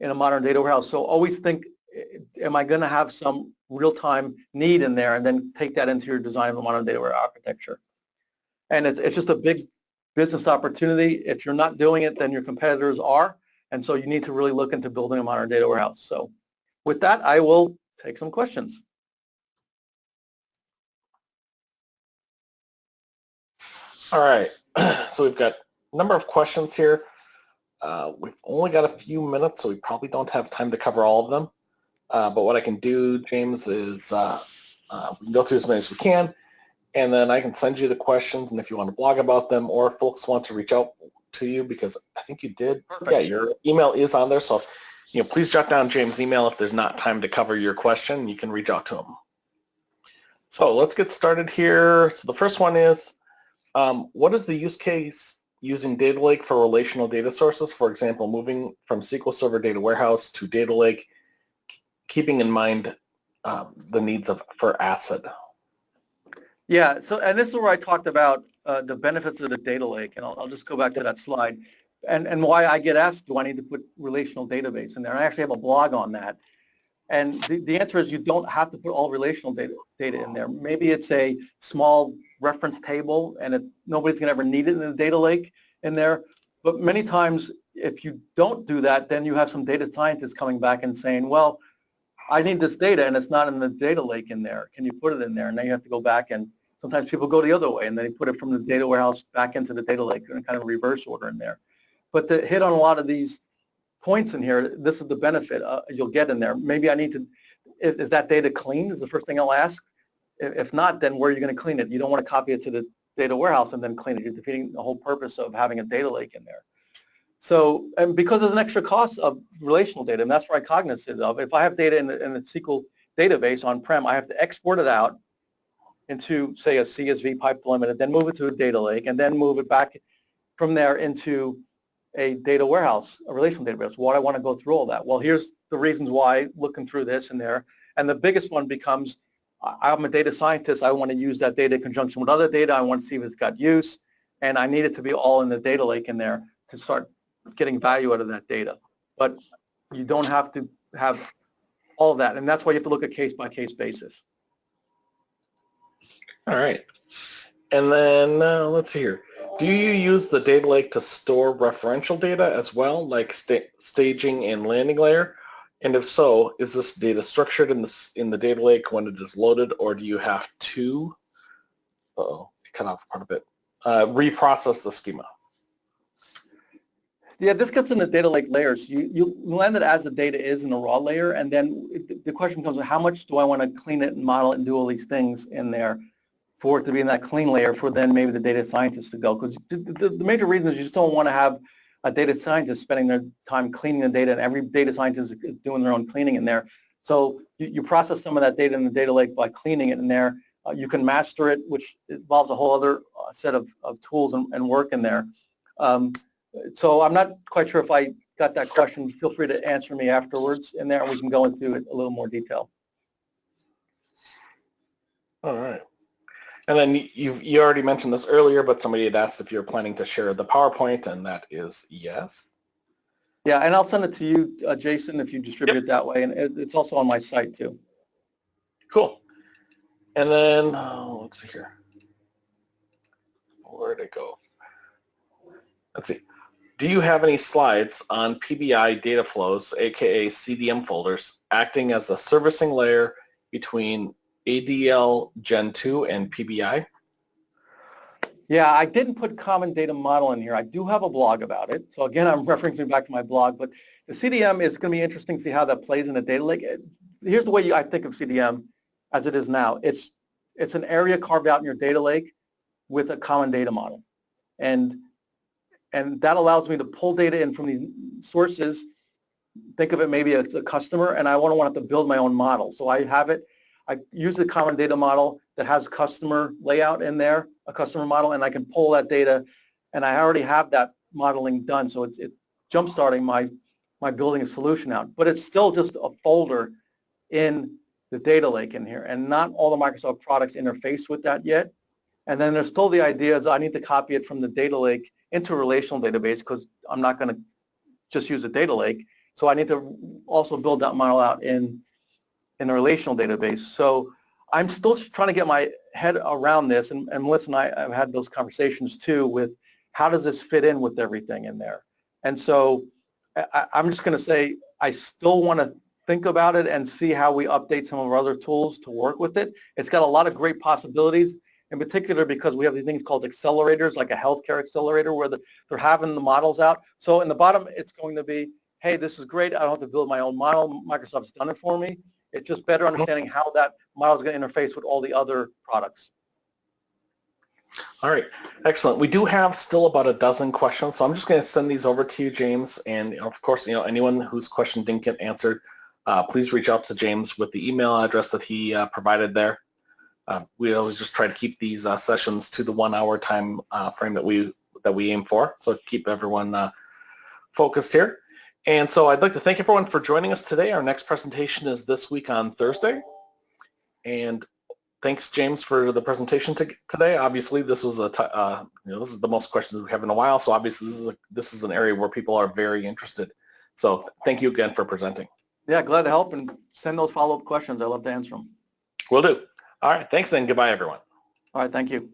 in a modern data warehouse. So always think, am I going to have some real-time need in there, and then take that into your design of a modern data warehouse architecture. And it's just a big business opportunity. If you're not doing it, then your competitors are, and so you need to really look into building a modern data warehouse. So with that, I will take some questions. All right, so we've got a number of questions here. We've only got a few minutes, so we probably don't have time to cover all of them. But what I can do, James, is we can go through as many as we can, and then I can send you the questions, and if you want to blog about them, or if folks want to reach out to you, because I think you did. Perfect. Yeah, your email is on there, so please jot down James' email if there's not time to cover your question. You can reach out to him. So let's get started here. So the first one is, what is the use case using data lake for relational data sources? For example, moving from SQL Server Data Warehouse to data lake, keeping in mind the needs for ACID. Yeah, so and this is where I talked about the benefits of the data lake, and I'll just go back to that slide, and why I get asked, do I need to put relational database in there? And I actually have a blog on that, and the answer is you don't have to put all relational data in there. Maybe it's a small reference table, and nobody's going to ever need it in the data lake in there, but many times if you don't do that, then you have some data scientists coming back and saying, well, I need this data and it's not in the data lake in there. Can you put it in there? And then you have to go back, and sometimes people go the other way and they put it from the data warehouse back into the data lake in kind of reverse order in there. But to hit on a lot of these points in here, this is the benefit you'll get in there. Maybe I need to, is that data clean is the first thing I'll ask. If not, then where are you going to clean it? You don't want to copy it to the data warehouse and then clean it. You're defeating the whole purpose of having a data lake in there. So, and because there's an extra cost of relational data, and that's where I'm cognizant of. If I have data in the SQL database on-prem, I have to export it out into, say, a CSV pipe delimited, then move it to a data lake, and then move it back from there into a data warehouse, a relational database. Why do I want to go through all that? Well, here's the reasons why, looking through this and there. And the biggest one becomes, I'm a data scientist. I want to use that data in conjunction with other data. I want to see if it's got use. And I need it to be all in the data lake in there to start getting value out of that data. But you don't have to have all of that. And that's why you have to look at case-by-case basis. All right. And then let's see here. Do you use the data lake to store referential data as well, like staging and landing layer? And if so, is this data structured in the data lake when it is loaded, or do you have to, cut off part of it, reprocess the schema? Yeah, this gets into data lake layers. You land it as the data is in a raw layer, and then the question comes, how much do I want to clean it and model it and do all these things in there for it to be in that clean layer for then maybe the data scientists to go? Because the major reason is you just don't want to have a data scientist spending their time cleaning the data, and every data scientist is doing their own cleaning in there. So you process some of that data in the data lake by cleaning it in there. You can master it, which involves a whole other set of tools and work in there. So I'm not quite sure if I got that question. Feel free to answer me afterwards in there, and we can go into it a little more detail. All right. And then you already mentioned this earlier, but somebody had asked if you're planning to share the PowerPoint, and that is yes. Yeah, and I'll send it to you, Jason, if you distribute it that way, and it's also on my site too. Cool. And then, let's see here. Where'd it go? Let's see. Do you have any slides on PBI data flows, aka CDM folders, acting as a servicing layer between ADL Gen 2 and PBI? Yeah, I didn't put common data model in here. I do have a blog about it. So again, I'm referencing back to my blog, but the CDM is going to be interesting to see how that plays in the data lake. Here's the way I think of CDM as it is now. It's an area carved out in your data lake with a common data model. And that allows me to pull data in from these sources. Think of it maybe as a customer, and I want to have to build my own model. So I have it. I use a common data model that has customer layout in there, a customer model, and I can pull that data, and I already have that modeling done. So it's jump-starting my building a solution out. But it's still just a folder in the data lake in here, and not all the Microsoft products interface with that yet. And then there's still the idea is I need to copy it from the data lake into a relational database because I'm not going to just use a data lake. So I need to also build that model out in a relational database. So I'm still trying to get my head around this, and Melissa and I have had those conversations too with how does this fit in with everything in there. And so I'm just going to say I still want to think about it and see how we update some of our other tools to work with it. It's got a lot of great possibilities, in particular because we have these things called accelerators, like a healthcare accelerator where they're having the models out. So in the bottom, it's going to be, hey, this is great. I don't have to build my own model. Microsoft's done it for me. It's just better understanding how that model is going to interface with all the other products. All right, excellent. We do have still about a dozen questions, so I'm just going to send these over to you, James. And of course, anyone whose question didn't get answered, please reach out to James with the email address that he provided there. We always just try to keep these sessions to the 1 hour time frame that we aim for, so keep everyone focused here. And so I'd like to thank everyone for joining us today. Our next presentation is this week on Thursday. And thanks, James, for the presentation today. Obviously, this was this is the most questions we have in a while, so obviously this is an area where people are very interested. So thank you again for presenting. Yeah, glad to help, and send those follow-up questions. I'd love to answer them. Will do. All right, thanks, and goodbye, everyone. All right, thank you.